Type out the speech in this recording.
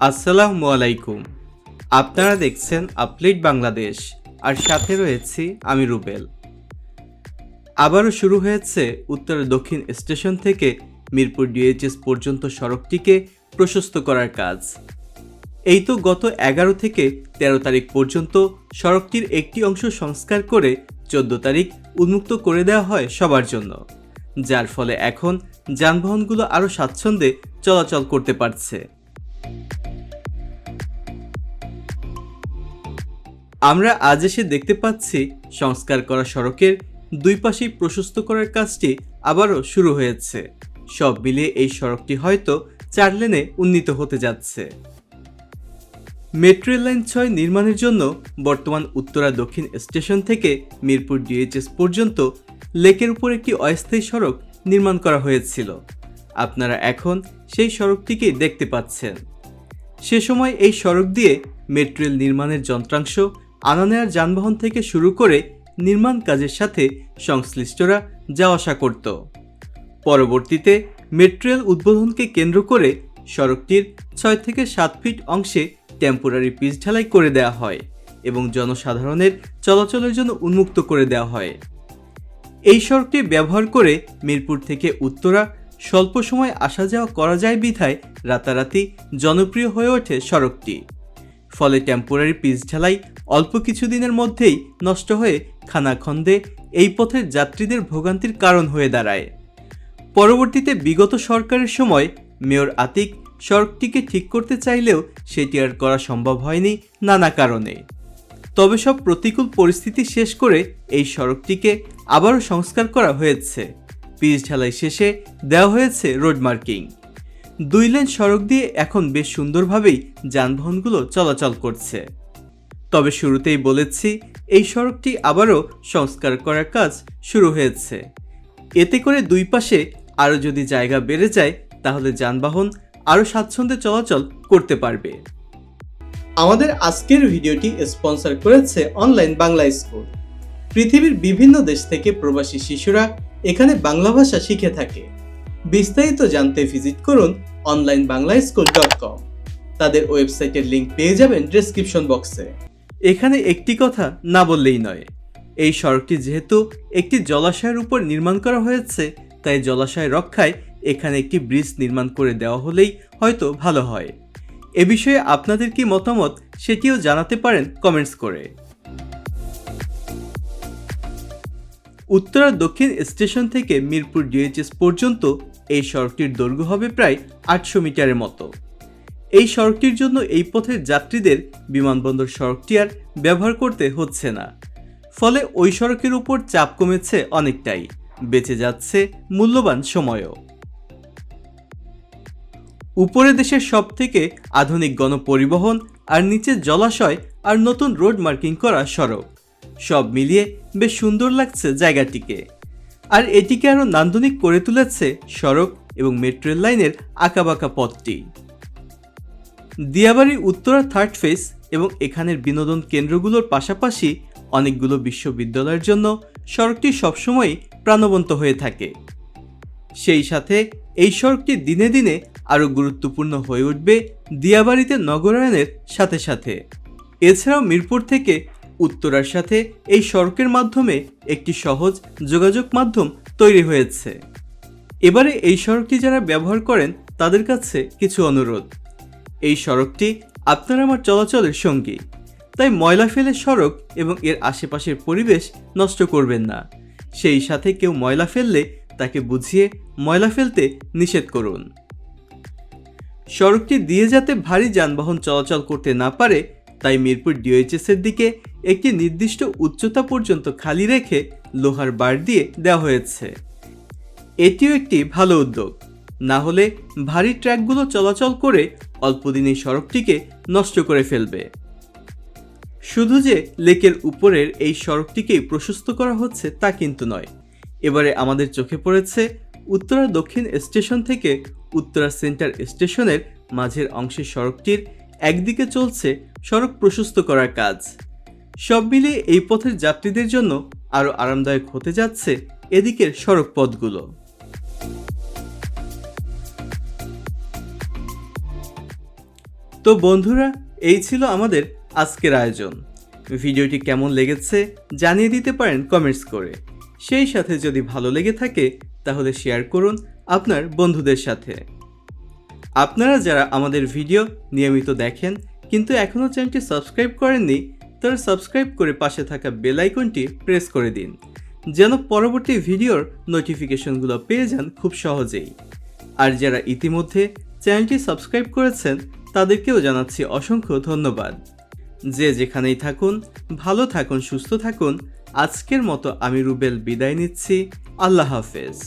আসসালামু আলাইকুম। আপনারা দেখছেন আপডেট বাংলাদেশ, আর সাথে রয়েছি আমি রুবেল। আবারও শুরু হয়েছে উত্তর দক্ষিণ স্টেশন থেকে মিরপুর ডিএইচএস পর্যন্ত সড়কটিকে প্রশস্ত করার কাজ। এই তো গত 11 থেকে 13 তারিখ পর্যন্ত সড়কটির একটি অংশ সংস্কার করে 14 তারিখ উন্মুক্ত করে দেওয়া হয় সবার জন্য, যার ফলে এখন যানবাহনগুলো আরও স্বাচ্ছন্দ্যে চলাচল করতে পারছে। আমরা আজ এসে দেখতে পাচ্ছি সংস্কার করা সড়কের দুই পাশেই প্রশস্ত করার কাজটি আবারও শুরু হয়েছে। সব মিলিয়ে এই সড়কটি হয়তো 4 লেনে উন্নীত হতে যাচ্ছে। মেট্রো রেল লাইন 6 নির্মাণের জন্য বর্তমান উত্তরা দক্ষিণ স্টেশন থেকে মিরপুর ডিএইচএস পর্যন্ত লেকের উপর একটি অস্থায়ী সড়ক নির্মাণ করা হয়েছিল। আপনারা এখন সেই সড়কটিকেই দেখতে পাচ্ছেন। সে সময় এই সড়ক দিয়ে মেট্রো রেল নির্মাণের যন্ত্রাংশ আনা নেওয়ার যানবাহন থেকে শুরু করে নির্মাণ কাজের সাথে সংশ্লিষ্টরা যাওয়া আসা করত। পরবর্তীতে মেট্রো রেল উদ্বোধনকে কেন্দ্র করে সড়কটির 6 থেকে 7 ফিট অংশে টেম্পোরারি পিচ ঢালাই করে দেওয়া হয় এবং জনসাধারণের চলাচলের জন্য উন্মুক্ত করে দেওয়া হয়। এই সড়কটি ব্যবহার করে মিরপুর থেকে উত্তরা স্বল্প সময় আসা যাওয়া করা যায় বিধায় রাতারাতি জনপ্রিয় হয়ে ওঠে সড়কটি। ফলে টেম্পোরারি পিচ ঢালাই অল্প কিছুদিনের মধ্যেই নষ্ট হয়ে খানাখন্দে এই পথের যাত্রীদের ভোগান্তির কারণ হয়ে দাঁড়ায়। পরবর্তীতে বিগত সরকারের সময় মেয়র আতিক সড়কটিকে ঠিক করতে চাইলেও সেটি আর করা সম্ভব হয়নি নানা কারণে। তবে সব প্রতিকূল পরিস্থিতি শেষ করে এই সড়কটিকে আবারও সংস্কার করা হয়েছে। পিচ ঢালাই শেষে দেওয়া হয়েছে রোড মার্কিং। 2 লেন সড়ক দিয়ে এখন বেশ সুন্দরভাবেই যানবাহনগুলো চলাচল করছে। তবে শুরুতেই বলেছি, এই সড়কটি আবারও সংস্কার করার কাজ শুরু হয়েছে। এতে করে দুই পাশে আরও যদি জায়গা বেড়ে যায় তাহলে যানবাহন আরও স্বাচ্ছন্দ্যে চলাচল করতে পারবে। আমাদের আজকের ভিডিওটি স্পন্সর করেছে অনলাইন বাংলা স্কুল। পৃথিবীর বিভিন্ন দেশ থেকে প্রবাসী শিশুরা এখানে বাংলা ভাষা শিখে থাকে। বিস্তারিত জানতে ভিজিট করুন onlinebanglaschool.com। তাদের ওয়েবসাইটের লিংক পেয়ে যাবেন ডেসক্রিপশন বক্সে। এখানে একটি কথা না বললেই নয়, এই সড়কটি যেহেতু একটি জলাশয়ের উপর নির্মাণ করা হয়েছে, তাই জলাশয় রক্ষায় এখানে একটি ব্রিজ নির্মাণ করে দেওয়া হলেই হয়তো ভালো হয়। এ বিষয়ে আপনাদের কি মতামত সেটিও জানাতে পারেন কমেন্টস করে। উত্তরা দক্ষিণ স্টেশন থেকে মিরপুর ডিএইচএস পর্যন্ত এই সড়কটির দৈর্ঘ্য হবে প্রায় 800 মিটারের মতো। এই সড়কটির জন্য এই পথের যাত্রীদের বিমানবন্দর সড়কটি আর ব্যবহার করতে হচ্ছে না। ফলে ওই সড়কের উপর চাপ কমেছে অনেকটাই, বেঁচে যাচ্ছে মূল্যবান সময়ও। উপরে দেশের সব থেকে আধুনিক গণপরিবহন, আর নিচে জলাশয় আর নতুন রোড মার্কিং করা সড়ক, সব মিলিয়ে বেশ সুন্দর লাগছে জায়গাটিকে। আর এটিকে আরও নান্দনিক করে তুলেছে সড়ক এবং মেট্রো রেল লাইনের আঁকাবাঁকা পথটি। দিয়াবাড়ি উত্তরা 3rd ফেজ এবং এখানের বিনোদন কেন্দ্রগুলোর পাশাপাশি অনেকগুলো বিশ্ববিদ্যালয়ের জন্য সড়কটি সবসময়ই প্রাণবন্ত হয়ে থাকে। সেই সাথে এই সড়কটি দিনে দিনে আরও গুরুত্বপূর্ণ হয়ে উঠবে দিয়াবাড়িতে নগরায়নের সাথে সাথে। এছাড়াও মিরপুর থেকে উত্তরার সাথে এই সড়কের মাধ্যমে একটি সহজ যোগাযোগ মাধ্যম তৈরি হয়েছে। এবারে এই সড়কটি যারা ব্যবহার করেন তাদের কাছে কিছু অনুরোধ। এই সড়কটি আপনার আমার চলাচলের সঙ্গী, তাই ময়লা ফেলে সড়ক এবং এর আশেপাশের পরিবেশ নষ্ট করবেন না। সেই সাথে কেউ ময়লা ফেললে তাকে বুঝিয়ে ময়লা ফেলতে নিষেধ করুন। সড়কটি দিয়ে যাতে ভারী যানবাহন চলাচল করতে না পারে, তাই মিরপুর ডিএইচএস এর দিকে একটি নির্দিষ্ট উচ্চতা পর্যন্ত খালি রেখে লোহার বার দিয়ে দেওয়া হয়েছে। এটিও একটি ভালো উদ্যোগ, না হলে ভারী ট্রাকগুলো চলাচল করে অল্প দিনেই সড়কটিকে নষ্ট করে ফেলবে। শুধু যে লেকের উপরের এই সড়কটিকেই প্রশস্ত করা হচ্ছে তা কিন্তু নয়। এবারে আমাদের চোখে পড়েছে উত্তরা দক্ষিণ স্টেশন থেকে উত্তরা সেন্টার স্টেশনের মাঝের অংশের সড়কটির একদিকে চলছে সড়ক প্রশস্ত করার কাজ। সব মিলিয়ে এই পথের যাত্রীদের জন্য আরও আরামদায়ক হতে যাচ্ছে এদিকের সড়ক পথগুলো। তো বন্ধুরা, এই ছিল আমাদের আজকের আয়োজন। ভিডিওটি কেমন লেগেছে জানিয়ে দিতে পারেন কমেন্টস করে। সেই সাথে যদি ভালো লেগে থাকে তাহলে শেয়ার করুন আপনার বন্ধুদের সাথে। আপনারা যারা আমাদের ভিডিও নিয়মিত দেখেন কিন্তু এখনও চ্যানেলটি সাবস্ক্রাইব করেননি, তারা সাবস্ক্রাইব করে পাশে থাকা বেল আইকনটি প্রেস করে দিন, যেন পরবর্তী ভিডিওর নোটিফিকেশনগুলো পেয়ে যান খুব সহজেই। আর যারা ইতিমধ্যে চ্যানেলটি সাবস্ক্রাইব করেছেন তাদেরকেও জানাচ্ছি অসংখ্য ধন্যবাদ। যে যেখানেই থাকুন ভালো থাকুন, সুস্থ থাকুন। আজকের মতো আমি রুবেল বিদায় নিচ্ছি। আল্লাহ হাফেজ।